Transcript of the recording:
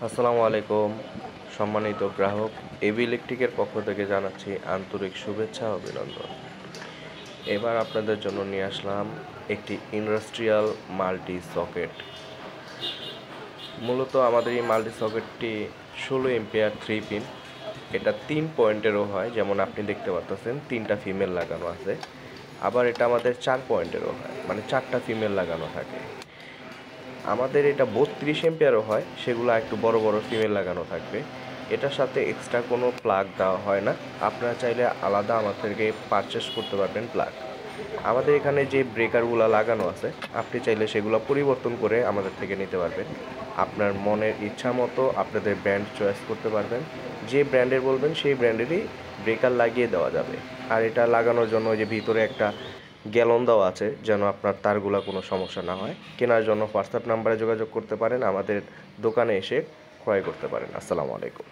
আসসালামু আলাইকুম সম্মানিত গ্রাহক, এবি ইলেকট্রিকের পক্ষ থেকে জানাচ্ছি আন্তরিক শুভেচ্ছা ও অভিনন্দন। এবার আপনাদের জন্য নিয়ে আসলাম একটি ইন্ডাস্ট্রিয়াল মাল্টি সকেট। মূলত আমাদের এই মাল্টি সকেটটি 16 এম্পিয়ার 3 পিন। এটা 3 পয়েন্টেরও হয়, যেমন আপনি দেখতে পাচ্ছেন 3টা ফিমেল লাগানো আছে। আবার এটা আমাদের 4 পয়েন্টেরও হয়, মানে 4টা ফিমেল লাগানো থাকে। আমাদের এটা 32 এম্পিয়ারও হয়, সেগুলো একটু বড় বড় ফিমেল লাগানো থাকবে। এটার সাথে এক্সট্রা কোনো প্লাগ দেওয়া হয় না, আপনারা চাইলে আলাদা আমাদেরকে পারচেস করতে পারবেন প্লাগ। আমাদের এখানে যে ব্রেকারগুলো লাগানো আছে, আপনি চাইলে সেগুলো পরিবর্তন করে আমাদের থেকে নিতে পারবেন। আপনার মনের ইচ্ছা মতো আপনাদের ব্র্যান্ড চয়েস করতে পারবেন। যে ব্র্যান্ডের বলবেন সেই ব্র্যান্ডেরই ব্রেকার লাগিয়ে দেওয়া যাবে। আর এটা লাগানোর জন্য যে ভিতরে একটা গ্যালন দেওয়া আছে, যেন আপনার তারগুলো কোনো সমস্যা না হয়। কেনার জন্য হোয়াটসঅ্যাপ নাম্বারে যোগাযোগ করতে পারেন, আমাদের দোকানে এসে ক্রয় করতে পারেন। আসসালামু আলাইকুম।